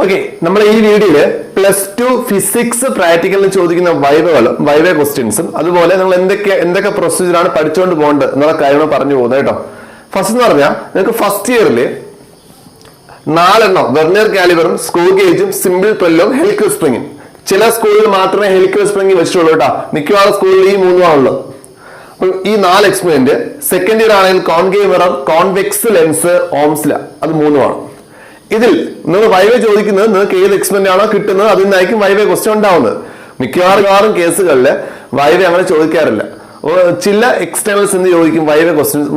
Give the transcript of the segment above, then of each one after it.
Okay, നമ്മൾ ഈ വീഡിയോയില് +2 ഫിസിക്സ് പ്രാക്ടിക്കലിന് ചോദിക്കുന്ന വൈവ ക്വസ്റ്റ്യൻസും അതുപോലെ നമ്മൾ എന്തൊക്കെ പ്രൊസീജിയറാണ് പഠിച്ചുകൊണ്ട് പോകേണ്ടത് എന്നുള്ള കാര്യങ്ങൾ പറഞ്ഞു പോകുന്നത് കേട്ടോ. ഫസ്റ്റ് എന്ന് പറഞ്ഞാൽ നിങ്ങൾക്ക് ഫസ്റ്റ് ഇയറിൽ 4 എണ്ണം വെർനിയർ കാലിബറും സ്ക്രൂ ഗേജും സിമ്പിൾ പെല്ലും ഹെലിക്കൽ സ്പ്രിങ്ങും. ചില സ്കൂളിൽ മാത്രമേ ഹെലിക്കൽ സ്പ്രിങ് വെച്ചിട്ടുള്ളൂ കേട്ടോ. മിക്കവാറും സ്കൂളിൽ ഈ 3 ആണുള്ളത്. അപ്പൊ ഈ 4 എക്സ്പെരിമെന്റ് സെക്കൻഡ് ഇയർ ആണെങ്കിൽ കോൺകേവ് മിറർ, കോൺവെക്സ് ലെൻസ്, ഓംസ്ല, അത് 3 ആണ്. ഇതിൽ നിങ്ങൾ വൈവ ചോദിക്കുന്നത് നിങ്ങൾക്ക് ഏത് എക്സ്പെരിമെന്റ് ആണോ കിട്ടുന്നത് അതിൽ നിന്നായിരിക്കും വൈവ ക്വസ്റ്റ്യൻ ഉണ്ടാവുന്നത്. മിക്കവാറും കേസുകളിൽ വൈവ അങ്ങനെ ചോദിക്കാറില്ല. ചില എക്സ്റ്റേണൽസ് എന്ന് ചോദിക്കും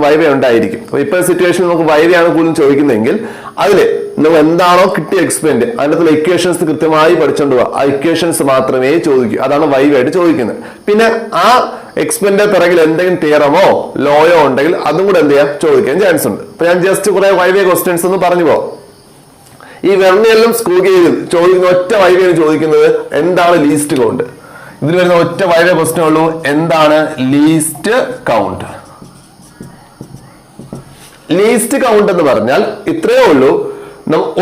വൈവ ഉണ്ടായിരിക്കും. അപ്പൊ ഇപ്പോഴത്തെ സിറ്റുവേഷൻ നമുക്ക് വൈവയാണ് കൂടുതലും ചോദിക്കുന്നതെങ്കിൽ അതില് നിങ്ങൾ എന്താണോ കിട്ടിയ എക്സ്പെരിമെന്റ് അതിനകത്തുള്ള ഇക്വേഷൻസ് കൃത്യമായി പഠിച്ചോണ്ട് പോവുക. ആ ഇക്വേഷൻസ് മാത്രമേ ചോദിക്കൂ. അതാണ് വൈവയായിട്ട് ചോദിക്കുന്നത്. പിന്നെ ആ എക്സ്പെരിമെന്റ് പിറകിൽ എന്തെങ്കിലും തിയറമോ ലോയോ ഉണ്ടെങ്കിൽ അതും കൂടെ എന്ത് ചെയ്യാം ചോദിക്കാൻ ചാൻസ് ഉണ്ട്. അപ്പൊ ഞാൻ ജസ്റ്റ് കുറെ വൈവ ക്വസ്റ്റ്യൻസ് ഒന്ന് പറഞ്ഞു പോവാം. ഈ വെർനിയറിലും സ്ക്രൂ ഗേജിലും ചോദിക്കുന്ന ഒറ്റ വൈവയാണ് ചോദിക്കുന്നത് എന്താണ് ലീസ്റ്റ് കൗണ്ട്. ഇതിൽ വരുന്ന ഒറ്റ വൈവ ക്വസ്റ്റ്യൻ ഉള്ളൂ, എന്താണ് ലീസ്റ്റ് കൗണ്ട്. ലീസ്റ്റ് കൗണ്ട് എന്ന് പറഞ്ഞാൽ ഇത്രയേ ഉള്ളൂ,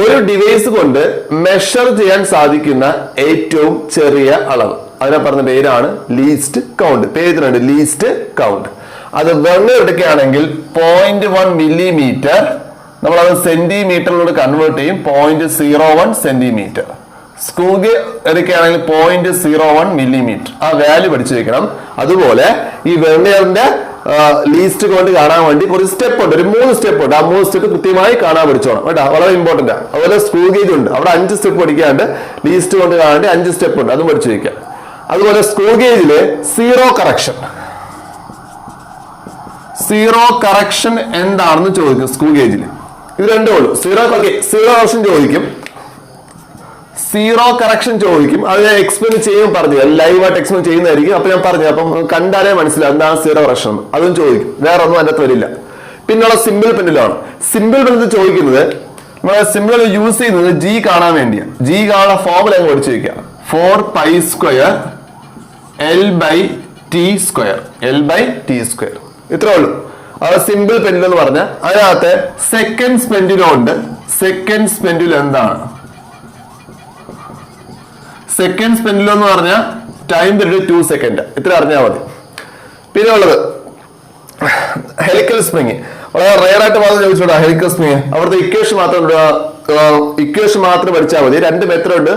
ഒരു ഡിവൈസ് കൊണ്ട് മെഷർ ചെയ്യാൻ സാധിക്കുന്ന ഏറ്റവും ചെറിയ അളവ്. അതിനെ പറഞ്ഞ പേരാണ് ലീസ്റ്റ് കൗണ്ട്. പേജിനുണ്ട് ലീസ്റ്റ് കൗണ്ട്. അത് വെർനിയർ എടുക്കുകയാണെങ്കിൽ 0.1 മില്ലിമീറ്റർ, നമ്മളത് സെന്റിമീറ്ററിലൂടെ കൺവേർട്ട് ചെയ്യും, 0.01 സെന്റിമീറ്റർ. സ്ക്രൂ ഗേജ് എടുക്കുകയാണെങ്കിൽ 0.01 മില്ലിമീറ്റർ. ആ വാല്യൂ പഠിച്ചു വെക്കണം. അതുപോലെ ഈ വെർനിയറിന്റെ ലീസ്റ്റ് കൗണ്ട് കാണാൻ വേണ്ടി കുറച്ച് സ്റ്റെപ്പ് ഉണ്ട്, ഒരു 3 സ്റ്റെപ്പ് ഉണ്ട്. ആ 3 സ്റ്റെപ്പ് കൃത്യമായി കാണാൻ പഠിച്ചോണം കേട്ടോ, വളരെ ഇമ്പോർട്ടന്റ് ആണ്. അതുപോലെ സ്ക്രൂ ഗേജ് ഉണ്ട്, അവിടെ 5 സ്റ്റെപ്പ് പഠിക്കാണ്ട് ലീസ്റ്റ് കൗണ്ട് കാണാണ്ട് 5 സ്റ്റെപ്പ് ഉണ്ട്, അതും പഠിച്ചു വെക്കാം. അതുപോലെ സ്ക്രൂ ഗേജില് സീറോ കറക്ഷൻ എന്താണെന്ന് ചോദിക്കും. സ്ക്രൂ ഗേജില് ഇത് രണ്ടേ ഉള്ളൂ. സീറോ കറക്ഷൻ ചോദിക്കും. അത് ഞാൻ എക്സ്പ്ലെയിൻ ചെയ്യും, പറഞ്ഞു ലൈവായിട്ട് എക്സ്പ്ലെയിൻ ചെയ്യുന്നതായിരിക്കും. അപ്പൊ ഞാൻ പറഞ്ഞു, അപ്പം കണ്ടാലേ മനസ്സിലാവും എന്താണ് സീറോ കറക്ഷൻ. അതും ചോദിക്കും, വേറെ ഒന്നും അതിനകത്ത് വരില്ല. പിന്നുള്ള സിമ്പിൾ പെൻഡിലാണ്. സിമ്പിൾ പെൻഡിൽ ചോദിക്കുന്നത് നമ്മളെ സിമ്പിൾ യൂസ് ചെയ്യുന്നത് ജി കാണാൻ വേണ്ടിയാണ്. ജി കാണാൻ ഫോർമുല അങ്ങ് പഠിച്ചു വെക്കുക. 4π² L/T². ഇത്രേ ഉള്ളൂ. അത് സിമ്പിൾ പെൻഡിൽ എന്ന് പറഞ്ഞാൽ അതിനകത്ത് സെക്കൻഡ്സ് പെൻഡിലും ഉണ്ട്. സെക്കൻഡ്സ് പെൻഡിൽ എന്താണ്? സെക്കൻഡ്സ് പെൻഡിലും എന്ന് പറഞ്ഞാൽ ടൈം പീരീഡ് 2 സെക്കൻഡ്. ഇത്ര അറിഞ്ഞാൽ മതി. പിന്നെ ഉള്ളത് ഹെലിക്കൽ സ്പ്രിങ്. വളരെ റെയർ ആയിട്ട് മാത്രം ചോദിച്ചോടാ ഹെലിക്കൽ സ്പ്രിങ്. അവിടുത്തെ ഇക്വേഷൻ മാത്രം പഠിച്ചാൽ മതി. 2 മെത്തേഡ് ഉണ്ട്,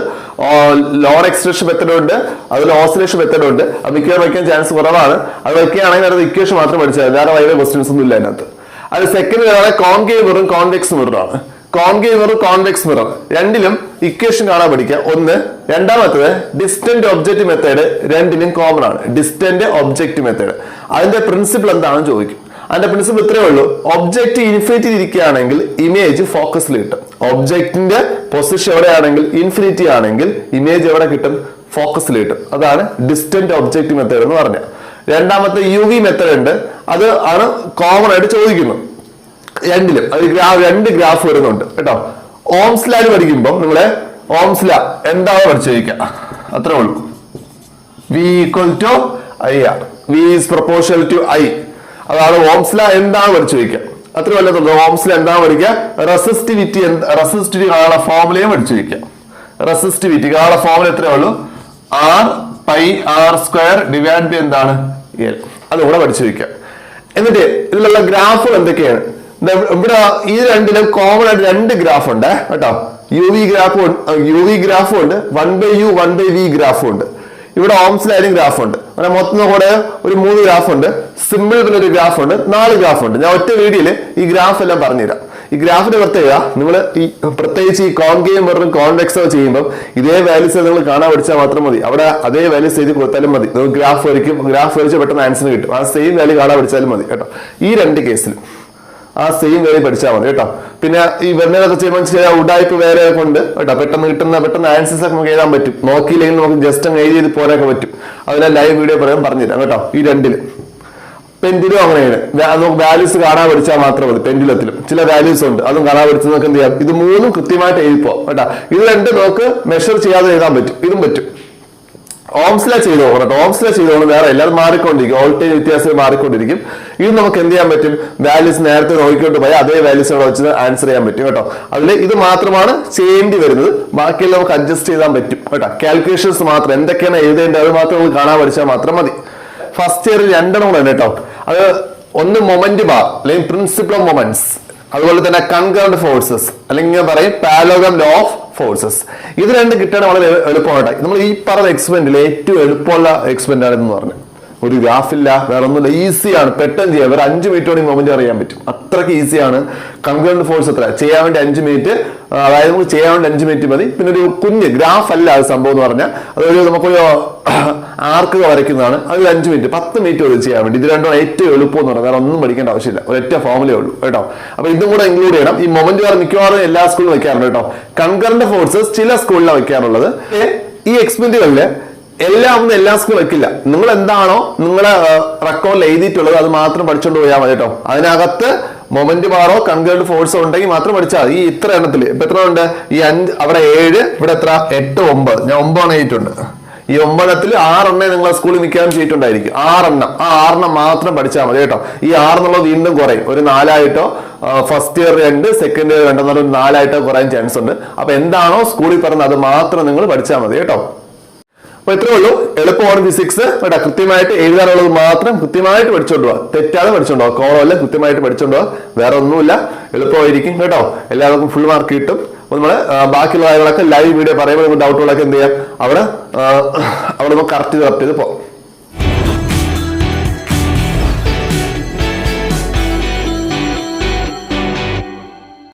ലോവർ എക്സ്റ്റൻഷൻ മെത്തേഡ് ഉണ്ട്, അതുപോലെ ഓസിലേഷൻ മെത്തേഡ് ഉണ്ട്. അത് മിക്കവാറും വയ്ക്കാൻ ചാൻസ് കുറവാണ്. അത് വയ്ക്കുകയാണെങ്കിൽ അത് ഇക്വേഷൻ മാത്രം പഠിച്ചാൽ മതി, വേറെ വൈവ ക്വസ്റ്റ്യൻസ് ഒന്നും ഇല്ല അതിനകത്ത്. അത് സെക്കൻഡ് കോൺകേവ് മിററും കോൺവെക്സ് മിററാണ്. കോൺകേവ് മിറർ, കോൺവെക്സ് മിറർ രണ്ടിലും ഇക്വേഷൻ കാണാൻ പഠിക്കുക. ഒന്ന്. രണ്ടാമത്തത് ഡിസ്റ്റന്റ് ഒബ്ജക്റ്റ് മെത്തേഡ്. രണ്ടിനും കോമൺ ആണ്, ഡിസ്റ്റന്റ് ഒബ്ജക്റ്റ് മെത്തേഡ്. അതിന്റെ പ്രിൻസിപ്പിൾ എന്താണെന്ന് ചോദിക്കും. അതിന്റെ പ്രിൻസിപ്പിൾ ഇത്രയേ ഉള്ളൂ, ഒബ്ജക്റ്റ് ഇൻഫിനിറ്റി ഇരിക്കുകയാണെങ്കിൽ ഇമേജ് ഫോക്കസിൽ കിട്ടും. ഒബ്ജക്റ്റിന്റെ പൊസിഷൻ എവിടെയാണെങ്കിൽ ഇൻഫിനിറ്റി ആണെങ്കിൽ ഇമേജ് എവിടെ കിട്ടും? ഫോക്കസിൽ കിട്ടും. അതാണ് ഡിസ്റ്റന്റ് ഒബ്ജക്റ്റ് മെത്തേഡ് എന്ന് പറഞ്ഞാൽ. രണ്ടാമത്തെ UV മെത്തേഡ് ഉണ്ട്, അത് ആണ് കോമൺ ആയിട്ട് ചോദിക്കുന്നത് രണ്ടിലും. അത് 2 ഗ്രാഫ് വരുന്നുണ്ട് കേട്ടോ. ഓംസ് ലാ പഠിക്കുമ്പോൾ നിങ്ങളെ ഓംസ് ലാ എന്താണോ പഠിച്ചു ചോദിക്കുക, അത്രേ ഉള്ളൂ. V = IR, V is proportional to I. അതാണ് ഓംസ് ലാ എന്താണ് പഠിച്ചു ചോദിക്കുക, അത്ര വല്ലതുള്ളൂ. ഓംസ് ലാ എന്താണ് പഠിക്കുക? റെസിസ്റ്റിവിറ്റി കാണാനുള്ള ഫോർമുലയും പഠിച്ചു ചോദിക്കുക. റെസിസ്റ്റിവിറ്റി കാണാനുള്ള ഫോർമുല എത്രയേ ഉള്ളൂ? R/πr² എന്താണ്? L. അതുകൂടെ പഠിച്ചു ചോദിക്കുക. എന്നിട്ട് ഇതിലുള്ള ഗ്രാഫുകൾ എന്തൊക്കെയാണ്? ഇവിടെ ഈ രണ്ടിലും കോമൺ ആയിട്ട് 2 ഗ്രാഫ് ഉണ്ട് കേട്ടോ. UV ഗ്രാഫും ഉണ്ട്, 1/U 1/V ഗ്രാഫും ഉണ്ട്. ഇവിടെ ഓംസ് ലായും ഗ്രാഫ് ഉണ്ട്. അങ്ങനെ മൊത്തം കൂടെ ഒരു 3 ഗ്രാഫ് ഉണ്ട്. സിമ്പിൾ ഒരു ഗ്രാഫ് ഉണ്ട്, 4 ഗ്രാഫ് ഉണ്ട്. ഞാൻ ഒറ്റ വീഡിയോയില് ഈ ഗ്രാഫ് എല്ലാം പറഞ്ഞുതരാം. ഈ ഗ്രാഫിന്റെ പ്രത്യേകത, നിങ്ങൾ ഈ പ്രത്യേകിച്ച് ഈ കോൺകേവ് മിററും കോൺവെക്സോ ചെയ്യുമ്പോൾ ഇതേ വാല്യൂസ് നിങ്ങൾ കാണാൻ പഠിച്ചാൽ മാത്രം മതി. അവിടെ അതേ വാല്യൂസ് എഴുതി കൊടുത്താലും മതി. നിങ്ങൾ ഗ്രാഫ് വരച്ച് പെട്ടെന്ന് ആൻസർ കിട്ടും. ആ സെയിം വാല്യൂ കാണാൻ പഠിച്ചാലും മതി കേട്ടോ. ഈ 2 കേസിലും ആ സെയിം വാല്യൂ പഠിച്ചാൽ മതി കേട്ടോ. പിന്നെ ഈ വെർനിയറൊക്കെ ചെയ്യുമ്പോൾ ചില ഉഡായ്പ് വേറെ കൊണ്ട് കേട്ടോ, പെട്ടെന്ന് ആൻസേഴ്സ് ഒക്കെ നമുക്ക് എഴുതാൻ പറ്റും. നോക്കിയില്ലെങ്കിൽ നമുക്ക് ജസ്റ്റ് അങ്ങ് എഴുതി പോരാനൊക്കെ പറ്റും. അതിനെ ലൈവ് വീഡിയോ പറഞ്ഞുതരാം കേട്ടോ. ഈ 2 പെൻഡിലും അങ്ങനെയാണ്. നമുക്ക് വാല്യൂസ് കാണാൻ പഠിച്ചാൽ മാത്രം മതി. പെൻഡിലത്തിലും ചില വാല്യൂസ് ഉണ്ട്, അതും കാണാൻ പഠിച്ച് നമുക്ക് എന്ത് ചെയ്യാം? ഇത് 3 കൃത്യമായിട്ട് എഴുതിപ്പോ കേട്ടോ. ഇത് 2 നമുക്ക് മെഷർ ചെയ്യാതെ എഴുതാൻ പറ്റും, ഇതും പറ്റും. ഓംസ് ലാ ചെയ്തോളൂ കേട്ടോ. ഓംസ് ലാ ചെയ്തോളൂ, വേറെ എല്ലാവരും മാറിക്കൊണ്ടിരിക്കും. വോൾട്ടേജ് വ്യത്യാസം മാറിക്കൊണ്ടിരിക്കും. ഇത് നമുക്ക് എന്ത് ചെയ്യാൻ പറ്റും, വാല്യൂസ് നേരത്തെ നോക്കിക്കൊണ്ട് പോയാൽ അതേ വാല്യൂസ് വെച്ച് ആൻസർ ചെയ്യാൻ പറ്റും കേട്ടോ. അതിൽ ഇത് മാത്രമാണ് ചെയ്യേണ്ടി വരുന്നത്, ബാക്കിയെല്ലാം നമുക്ക് അഡ്ജസ്റ്റ് ചെയ്യാൻ പറ്റും കേട്ടോ. കാൽക്കുലേഷൻസ് മാത്രം എന്തൊക്കെയാണ് എഴുതേണ്ടത് അത് മാത്രം നമുക്ക് കാണാൻ പഠിച്ചാൽ മാത്രം മതി. ഫസ്റ്റ് ഇയർ 2 കൂടെ ഉണ്ട് കേട്ടോ. അത് ഒന്ന് മൊമെന്റ് ബാർ അല്ലെങ്കിൽ പ്രിൻസിപ്പിൾ ഓഫ് മൊമെന്റ്സ്, അതുപോലെ തന്നെ കൺകറന്റ് ഫോഴ്സസ് അല്ലെങ്കിൽ പറയും പാരലോഗ്രാം ലോ ഓഫ് ഫോഴ്സസ്. ഇത് രണ്ടും കിട്ടാൻ വളരെ എളുപ്പമായിട്ട് നമ്മൾ ഈ പറഞ്ഞ എക്സ്പെരിമെന്റിൽ ഏറ്റവും എളുപ്പമുള്ള എക്സ്പെരിമെന്റ് ആണെന്ന് പറഞ്ഞു. ഒരു ഗ്രാഫില്ല, വേറെ ഒന്നുമില്ല, ഈസിയാണ്, പെട്ടെന്ന് ചെയ്യാം. വേറെ 5 മിനിറ്റ് കൊണ്ട് മൊമെന്റ് അറിയാൻ പറ്റും, അത്രയ്ക്ക് ഈസിയാണ്. കൺകറന്റ് ഫോഴ്സ് എത്ര ചെയ്യാൻ വേണ്ടി 5 മിനിറ്റ്, അതായത് നമുക്ക് ചെയ്യാൻ വേണ്ടി 5 മിനിറ്റ് മതി. പിന്നെ ഒരു കുഞ്ഞ് ഗ്രാഫ് അല്ല അത് സംഭവം എന്ന് പറഞ്ഞാൽ, അതൊരു നമുക്കൊരു ആർക്ക് വരയ്ക്കുന്നതാണ്, അതിൽ 5 മിനിറ്റ് 10 മിനിറ്റ് ഒരു ചെയ്യാൻ വേണ്ടി. ഇത് രണ്ടും ഏറ്റവും എളുപ്പം എന്ന് പറഞ്ഞാൽ വേറെ ഒന്നും പഠിക്കേണ്ട ആവശ്യമില്ല, ഒരൊറ്റ ഫോമുലേ ഉള്ളൂ കേട്ടോ. അപ്പൊ ഇതും കൂടെ ഇൻക്ലൂഡ് ചെയ്യണം. ഈ മൊമെന്റ് ബാർ മിക്കവാറും എല്ലാ സ്കൂളിലും വെക്കാറുണ്ട് കേട്ടോ. കൺകറന്റ് ഫോഴ്സസ് ചില സ്കൂളിലാണ് വെക്കാറുള്ളത്. ഈ എക്സ്പെരിമെന്റുകളില് എല്ലാം ഒന്നും എല്ലാ സ്കൂളും വെക്കില്ല. നിങ്ങൾ എന്താണോ നിങ്ങളെ റെക്കോർഡിൽ എഴുതിയിട്ടുള്ളത് അത് മാത്രം പഠിച്ചുകൊണ്ട് പോയാൽ മതി കേട്ടോ. അതിനകത്ത് മൊമെന്റ് ബാറോ കൺകറന്റ് ഫോഴ്സോ ഉണ്ടെങ്കിൽ മാത്രം പഠിച്ചാൽ മതി. ഈ ഇത്ര എണ്ണത്തിൽ ഇപ്പൊ എത്ര ഉണ്ട്, ഈ 5, അവിടെ 7, ഇവിടെ എത്ര 8, 9, ഞാൻ 9 എഴുതിയിട്ടുണ്ട്. ഈ 9 6 നിങ്ങളെ സ്കൂളിൽ മിക്കവാറും ചെയ്തിട്ടുണ്ടായിരിക്കും. 6 ആ 6 മാത്രം പഠിച്ചാൽ മതി കേട്ടോ. ഈ 6 എന്നുള്ളത് വീണ്ടും കുറയും, ഒരു 4 ഫസ്റ്റ് ഇയർ 2, സെക്കൻഡ് ഇയർ 2 ഒരു 4 കുറയാൻ ചാൻസ് ഉണ്ട്. അപ്പൊ എന്താണോ സ്കൂളിൽ പറഞ്ഞത് അത് മാത്രം നിങ്ങൾ പഠിച്ചാൽ മതി കേട്ടോ. അപ്പൊ ഇത്രേ ഉള്ളൂ, എളുപ്പമാണ് ഫിസിക്സ് കേട്ടോ. കൃത്യമായിട്ട് എഴുതാനുള്ളത് മാത്രം കൃത്യമായിട്ട് പഠിച്ചോണ്ട് പോവാ, തെറ്റാതെ പഠിച്ചോണ്ട് പോവാ, കോളമല്ല കൃത്യമായിട്ട് പഠിച്ചോണ്ട് പോവാ, വേറെ ഒന്നുമില്ല, എളുപ്പമായിരിക്കും കേട്ടോ. എല്ലാവർക്കും ഫുൾ മാർക്ക് കിട്ടും. അപ്പൊ നമ്മള് ബാക്കിയുള്ള കാര്യങ്ങളൊക്കെ ലൈവ് വീഡിയോ പറയുമ്പോൾ നമുക്ക് ഡൗട്ടുകളൊക്കെ എന്ത് ചെയ്യാം, അവിടെ നമുക്ക് കറക്റ്റ് ചെയ്ത് പോകാം.